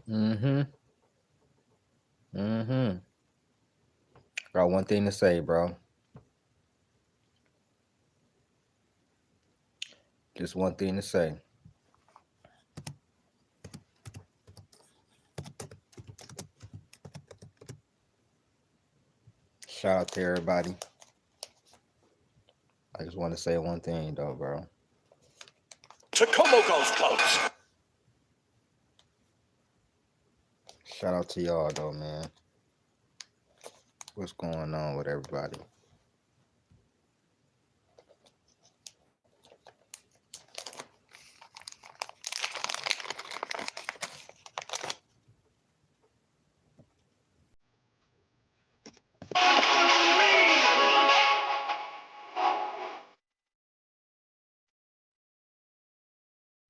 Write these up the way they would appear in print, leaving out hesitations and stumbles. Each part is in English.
Mm-hmm. Mm-hmm. Got one thing to say, bro. Just one thing to say. Shout out to everybody. I just want to say one thing though, bro. Tacoma goes close. Shout out to y'all though, man. What's going on with everybody?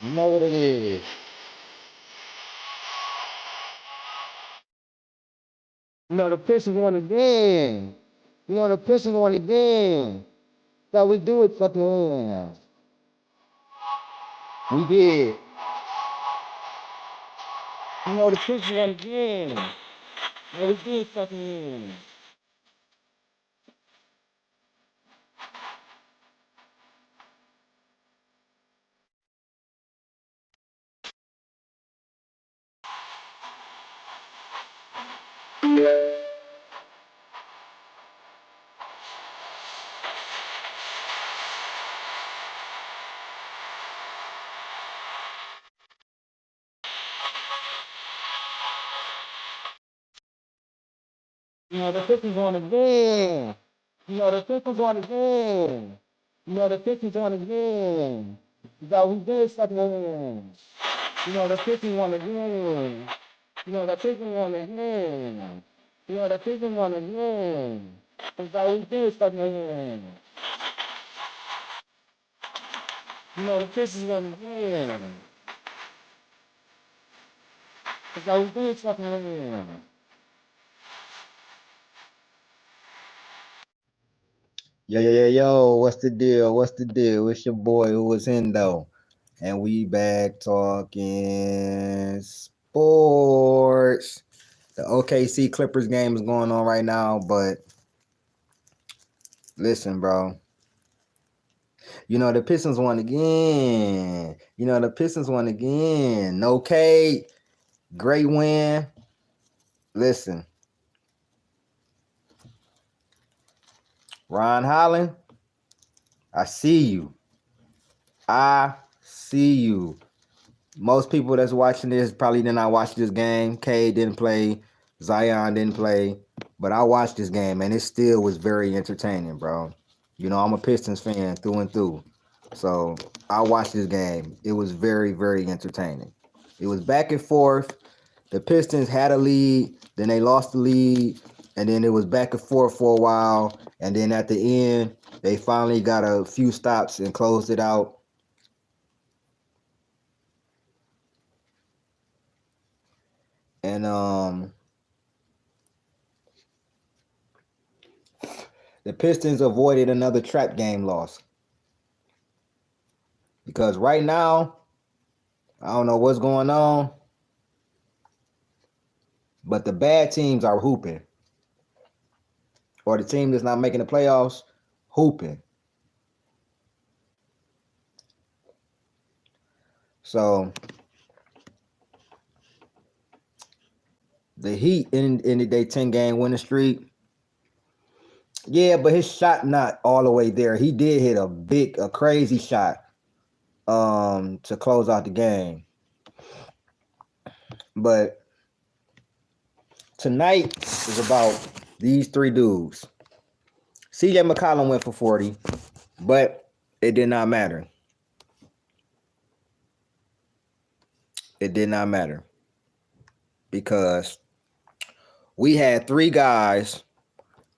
You know what it is. You know the Pistons won again. You know the Pistons won again. So we do it fucking win. We did. You know the Pistons won again. Yeah, we did fucking win. You know the Pistons won again. You know the Pistons won again. You know the Pistons won again. So we did fucking win. You know the Pistons won again. You know the Pistons won again. You know the Pistons won again. So we did fucking win. You know the Pistons won again. So we did fucking win. Yo, what's the deal? What's the deal? It's your boy who was in though. And we back talking sports. The OKC Clippers game is going on right now, but listen, bro. You know the Pistons won again. You know the Pistons won again. No Cade, great win. Listen, Ron Holland, I see you. I see you. Most people that's watching this probably did not watch this game. Cade didn't play. Zion didn't play. But I watched this game, and it still was very entertaining, bro. You know, I'm a Pistons fan through and through. So I watched this game. It was very, very entertaining. It was back and forth. The Pistons had a lead, then they lost the lead, and then it was back and forth for a while. And then at the end, they finally got a few stops and closed it out. And the Pistons avoided another trap game loss. Because right now, I don't know what's going on, but the bad teams are hooping. Or the team that's not making the playoffs, hooping. So the Heat ended their 10-game winning streak. Yeah, but his shot not all the way there. He did hit a crazy shot to close out the game. But tonight is about these three dudes. CJ McCollum went for 40, but it did not matter. It did not matter because we had three guys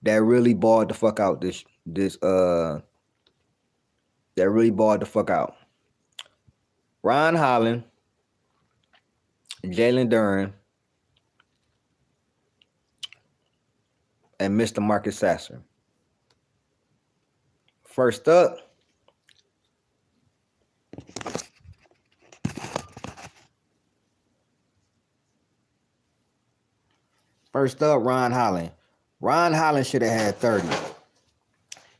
that really balled the fuck out that really balled the fuck out. Ron Holland, Jalen Duren, and Mr. Marcus Sasser. First up, First up, Ron Holland. Ron Holland should have had 30.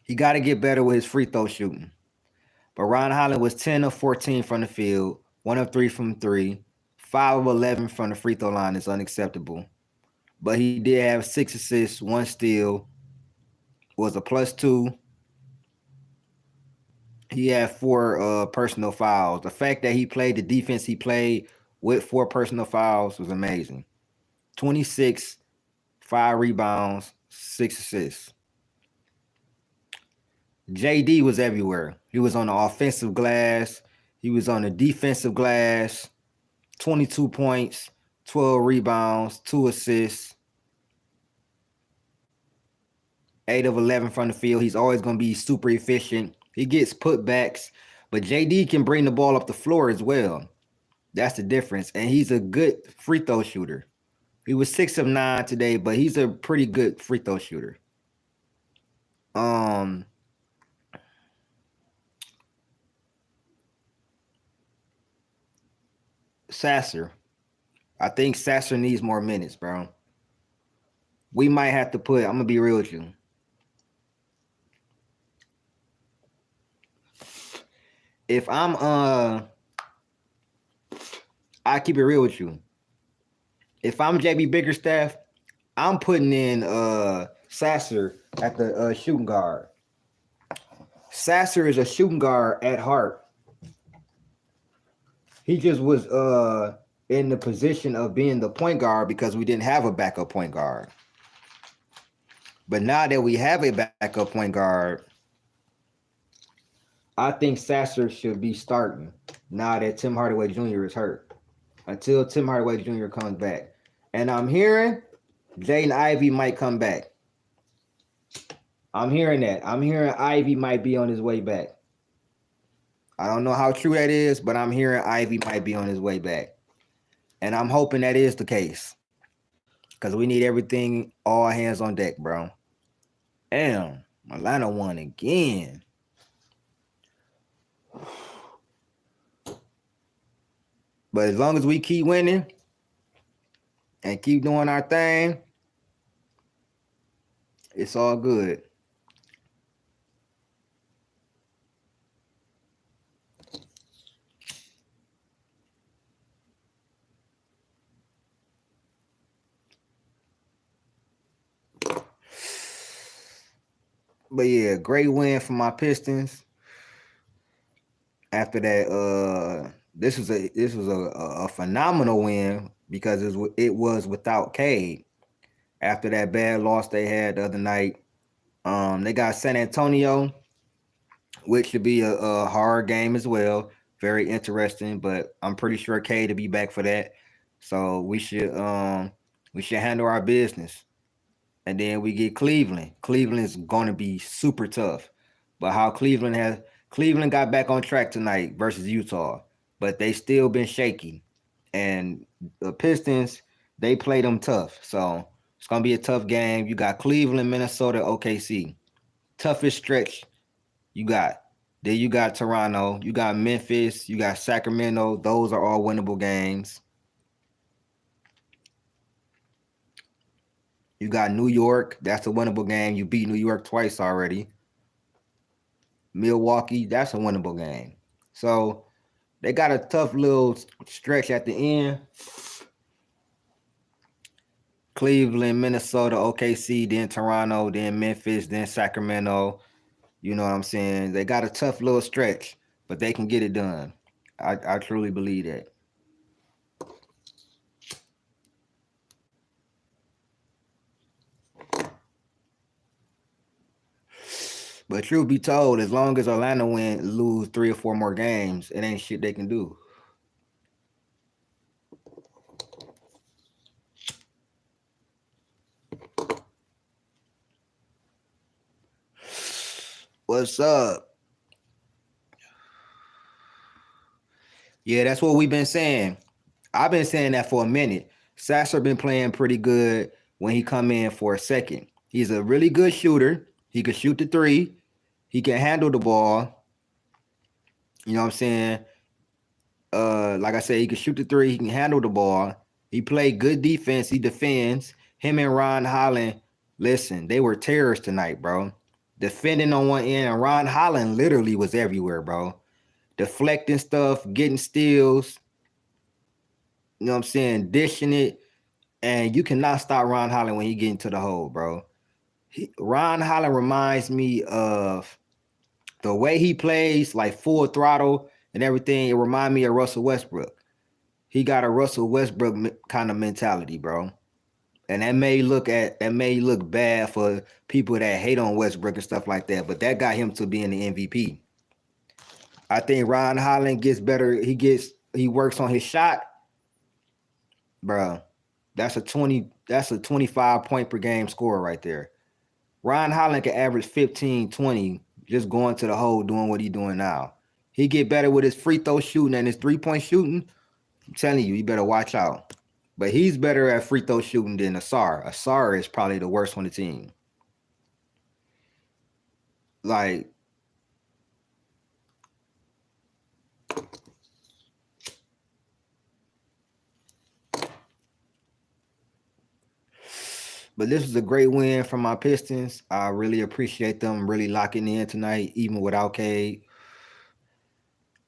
He got to get better with his free throw shooting. But Ron Holland was 10 of 14 from the field, 1 of 3 from 3, 5 of 11 from the free throw line is unacceptable. But he did have 6 assists, 1 steal, was a +2. He had 4 personal fouls. The fact that he played the defense he played with 4 personal fouls was amazing. 26, 5 rebounds, 6 assists. JD was everywhere. He was on the offensive glass. He was on the defensive glass. 22 points, 12 rebounds, 2 assists. 8 of 11 from the field. He's always going to be super efficient. He gets putbacks, but JD can bring the ball up the floor as well. That's the difference. And he's a good free throw shooter. He was 6 of 9 today, but he's a pretty good free throw shooter. Sasser. I think Sasser needs more minutes, bro. We might have to I'm going to be real with you. If I keep it real with you. If I'm JB Bickerstaff, I'm putting in Sasser at the shooting guard. Sasser is a shooting guard at heart. He just was in the position of being the point guard because we didn't have a backup point guard. But now that we have a backup point guard, I think Sasser should be starting now that Tim Hardaway Jr. is hurt. Until Tim Hardaway Jr. comes back. And I'm hearing Jaden Ivey might come back. I'm hearing that. I'm hearing Ivey might be on his way back. I don't know how true that is, but I'm hearing Ivey might be on his way back. And I'm hoping that is the case. Because we need everything, all hands on deck, bro. Damn, Atlanta won again. But as long as we keep winning and keep doing our thing, it's all good. But yeah, great win for my Pistons. After that, this was a phenomenal win because it was without Cade. After that bad loss they had the other night, they got San Antonio, which should be a hard game as well. Very interesting, but I'm pretty sure Cade will be back for that. So we should handle our business. And then we get Cleveland. Cleveland is going to be super tough. But how Cleveland got back on track tonight versus Utah, but they still been shaky. And the Pistons, they played them tough. So it's going to be a tough game. You got Cleveland, Minnesota, OKC. Toughest stretch you got. Then you got Toronto. You got Memphis. You got Sacramento. Those are all winnable games. You got New York. That's a winnable game. You beat New York twice already. Milwaukee, that's a winnable game. So they got a tough little stretch at the end. Cleveland, Minnesota, OKC, then Toronto, then Memphis, then Sacramento. You know what I'm saying? They got a tough little stretch, but they can get it done. I truly believe that. But truth be told, as long as Atlanta lose 3 or 4 more games, it ain't shit they can do. What's up? Yeah, that's what we've been saying. I've been saying that for a minute. Sasser been playing pretty good when he come in for a second. He's a really good shooter. He can shoot the 3. He can handle the ball. You know what I'm saying? Like I said, he can shoot the 3. He can handle the ball. He play good defense. He defends. Him and Ron Holland, listen, they were terrorists tonight, bro. Defending on one end, and Ron Holland literally was everywhere, bro. Deflecting stuff, getting steals, you know what I'm saying, dishing it. And you cannot stop Ron Holland when he get into the hole, bro. Ron Holland reminds me of the way he plays, like full throttle and everything. It reminds me of Russell Westbrook. He got a Russell Westbrook kind of mentality, bro. And that may look bad for people that hate on Westbrook and stuff like that, but that got him to being the MVP. I think Ron Holland gets better. He works on his shot, bro. That's a 25 point per game score right there. Ron Holland can average 15, 20 just going to the hole doing what he's doing now. He get better with his free throw shooting and his 3-point shooting. I'm telling you, you better watch out. But he's better at free throw shooting than Sasser. Sasser is probably the worst on the team. Like, but this was a great win from my Pistons. I really appreciate them really locking in tonight, even without Cade.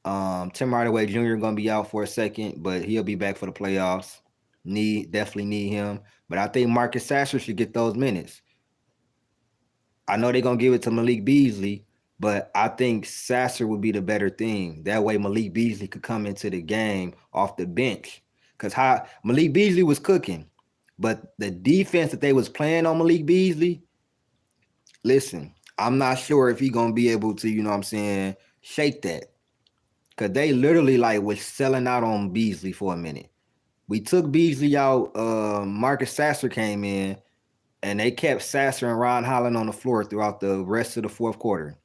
Tim Hardaway Jr. gonna be out for a second, but he'll be back for the playoffs. Definitely need him. But I think Marcus Sasser should get those minutes. I know they're gonna give it to Malik Beasley, but I think Sasser would be the better thing. That way Malik Beasley could come into the game off the bench. Because how Malik Beasley was cooking. But the defense that they was playing on Malik Beasley, listen, I'm not sure if he's going to be able to, you know what I'm saying, shake that. Because they literally, like, was selling out on Beasley for a minute. We took Beasley out. Marcus Sasser came in, and they kept Sasser and Ron Holland on the floor throughout the rest of the fourth quarter.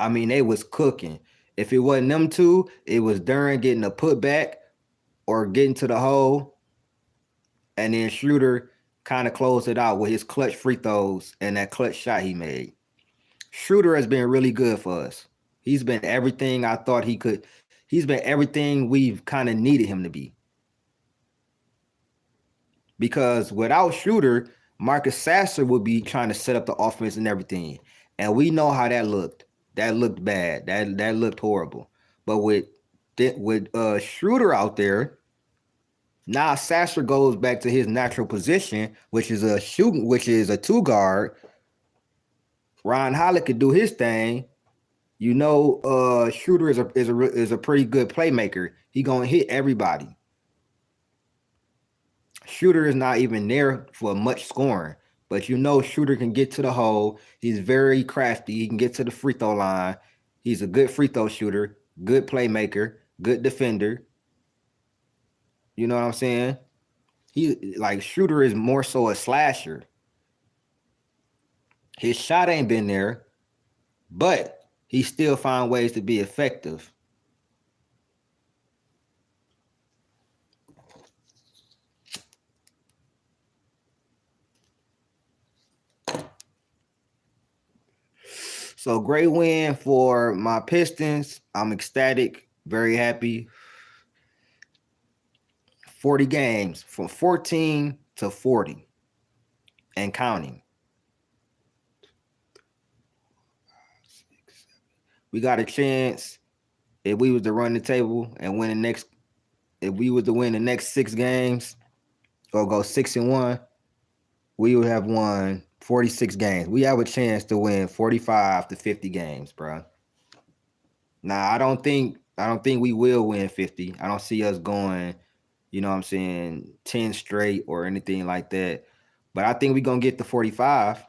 I mean, they was cooking. If it wasn't them two, it was Duren getting a putback or getting to the hole. And then Schroeder kind of closed it out with his clutch free throws and that clutch shot he made. Schroeder has been really good for us. He's been everything I thought he could. He's been everything we've kind of needed him to be. Because without Schroeder, Marcus Sasser would be trying to set up the offense and everything. And we know how that looked. That looked bad. That looked horrible. But with Schroeder out there, now Sasser goes back to his natural position, which is a two guard. Ron Holland could do his thing. You know, Schroeder is a pretty good playmaker. He gonna hit everybody. Schroeder is not even there for much scoring, but you know Schroeder can get to the hole. He's very crafty. He can get to the free throw line. He's a good free throw shooter, good playmaker, good defender. You know what I'm saying? Schroeder is more so a slasher. His shot ain't been there, but he still find ways to be effective. So great win for my Pistons. I'm ecstatic, very happy. 40 games from 14 to 40 and counting. We got a chance if we was to run the table and win if we was to win the next 6 games or go 6-1, we would have won 46 games. We have a chance to win 45 to 50 games, bro. Now, I don't think we will win 50. I don't see us going, you know what I'm saying, 10 straight or anything like that. But I think we're going to get to 45.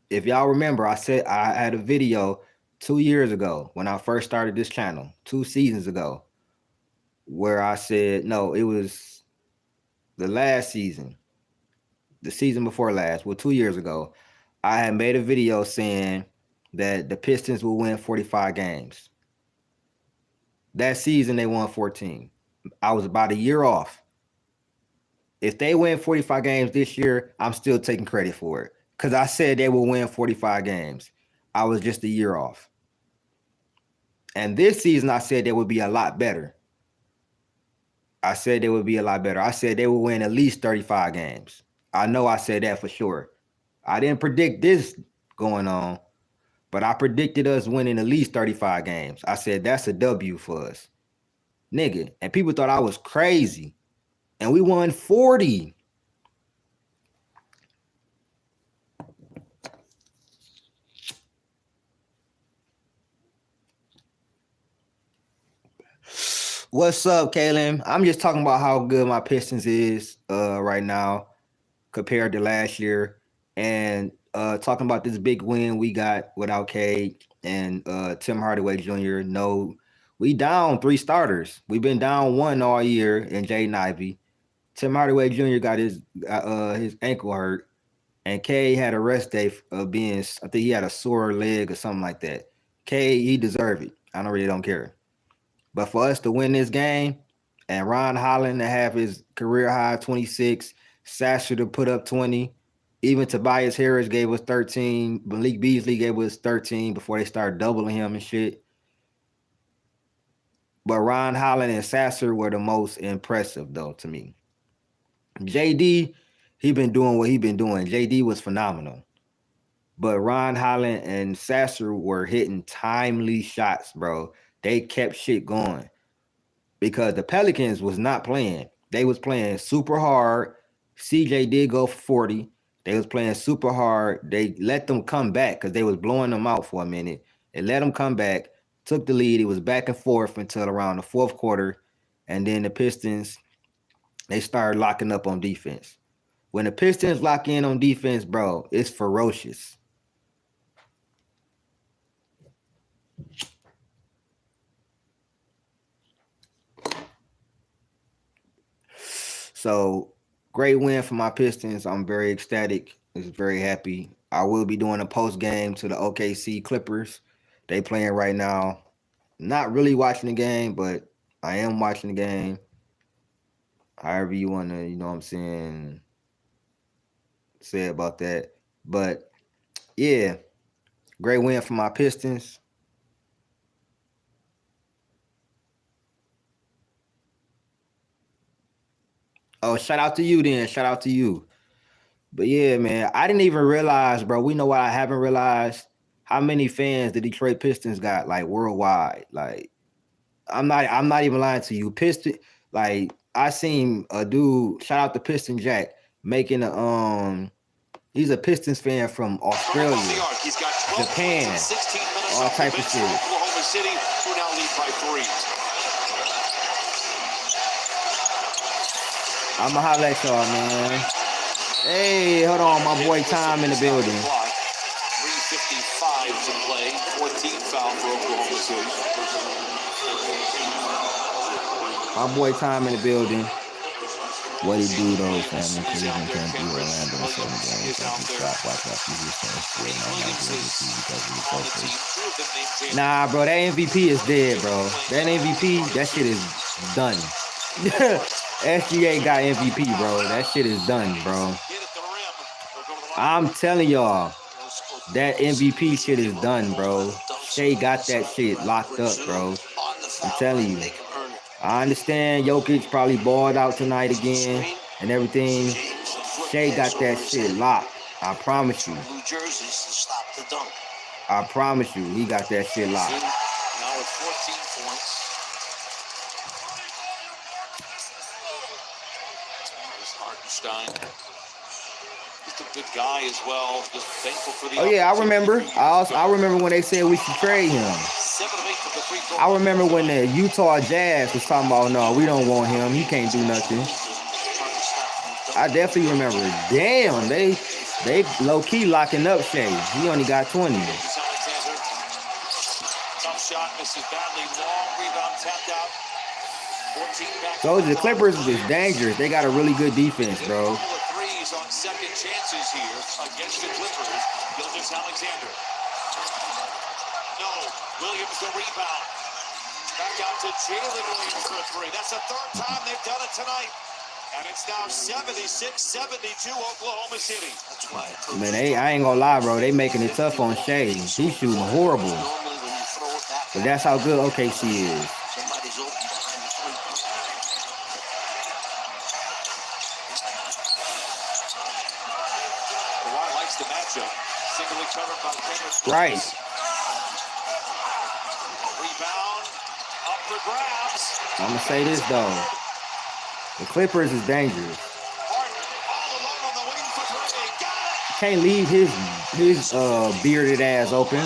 If y'all remember, I said I had a video 2 years ago when I first started this channel, 2 seasons ago, where I said, no, it was the last season, the season before last, 2 years ago. I had made a video saying that the Pistons will win 45 games. That season, they won 14. I was about a year off. If they win 45 games this year, I'm still taking credit for it because I said they will win 45 games. I was just a year off. And this season, I said they would be a lot better. I said they would be a lot better. I said they would win at least 35 games. I know I said that for sure. I didn't predict this going on, but I predicted us winning at least 35 games. I said that's a W for us. Nigga. And people thought I was crazy. And we won 40. What's up, Kaylin? I'm just talking about how good my Pistons is right now compared to last year, and talking about this big win we got without Cade and Tim Hardaway Jr. No, we down 3 starters. We've been down 1 all year in Jaden Ivey. Tim Hardaway Jr. got his ankle hurt, and Cade had a rest day of being. I think he had a sore leg or something like that. Cade, he deserved it. I really don't care. But for us to win this game, and Ron Holland to have his career high 26, Sasser to put up 20, even Tobias Harris gave us 13, Malik Beasley gave us 13 before they started doubling him and shit. But Ron Holland and Sasser were the most impressive, though, to me. JD, he been doing what he been doing. JD was phenomenal. But Ron Holland and Sasser were hitting timely shots, bro. They kept shit going because the Pelicans was not playing. They was playing super hard. CJ did go for 40. They was playing super hard. They let them come back because they was blowing them out for a minute. They let them come back, took the lead. It was back and forth until around the 4th quarter. And then the Pistons, they started locking up on defense. When the Pistons lock in on defense, bro, it's ferocious. So, great win for my Pistons. I'm very ecstatic. I'm very happy. I will be doing a post game to the OKC Clippers. They playing right now. Not really watching the game, but I am watching the game. However you want to, you know what I'm saying, say about that. But, yeah, great win for my Pistons. Oh, shout out to you then. Shout out to you. But yeah, man, I didn't even realize, bro. We know what I haven't realized. How many fans the Detroit Pistons got, like, worldwide? Like, I'm not even lying to you. Piston, like, I seen a dude, shout out to Piston Jack, making a he's a Pistons fan from Australia, Japan, all type of shit. Oklahoma City, who now lead by 3. I'ma holla at y'all, man. Hey, hold on, my boy Tom in the building. 3:55 to play. 14 foul for Oklahoma City. My boy Tom in the building. What he do though, family? Cleveland can't do Orlando in 7 games. Stop watching out for Houston. Nah, bro, that MVP is dead, bro. That MVP, that shit is done. SGA got MVP, bro. That shit is done, bro. I'm telling y'all, that MVP shit is done, bro. Shea got that shit locked up, bro. I'm telling you. I understand Jokic probably balled out tonight again and everything. Shea got that shit locked. I promise you. I promise you, he got that shit locked. Now with 14 points. Hartenstein. Just a good guy as well. Just thankful for the yeah, I remember. I remember when they said we should trade him. I remember when the Utah Jazz was talking about, no, we don't want him. He can't do nothing. I definitely remember. Damn, they low-key locking up Shea. He only got 20. Tough shot, misses badly. Long rebound tapped out. So the Clippers is dangerous. They got a really good defense, bro. Threes on second chances here against the Clippers. Gilgeous-Alexander. No, Williams the rebound. Back out to Jalen Williams for 3. That's the 3rd time they've done it tonight. And it's now 76-72 Oklahoma City. That's why man, I ain't gonna lie, bro. They making it tough on Shea. He's shooting horrible. But that's how good OKC is. matchup. Singly covered by Taylor. Right. Rebound up for grabs. I'm gonna say this though. The Clippers is dangerous. Harden all alone on the wing for three. Got it. Can't leave his bearded ass open.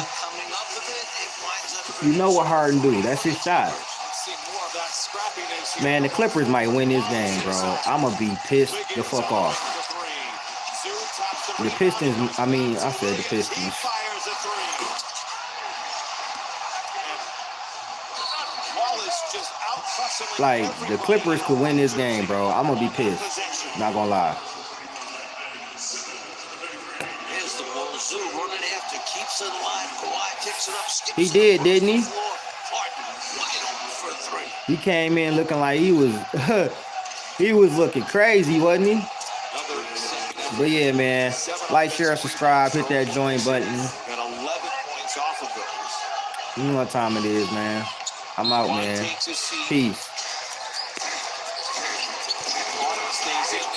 You know what Harden do? That's his shot. See more of that scrappiness here. Man, the Clippers might win this game, bro. I'm gonna be pissed the fuck off. The Pistons, I said the Pistons. Fires a three. Wallace just out-hustling Like, the everybody. Clippers could win this game, bro. I'm gonna be pissed. Not gonna lie. Here's the ball. Zoo running after, keeps it alive. Kawhi picks it up, skips He did, didn't he? Harden wide open for a three. He came in looking like he was he was looking crazy, wasn't he? But yeah, man. Like, share, subscribe, hit that join button. Got 11 points off of those. You know what time it is, man. I'm out, man. Peace. Harden stays in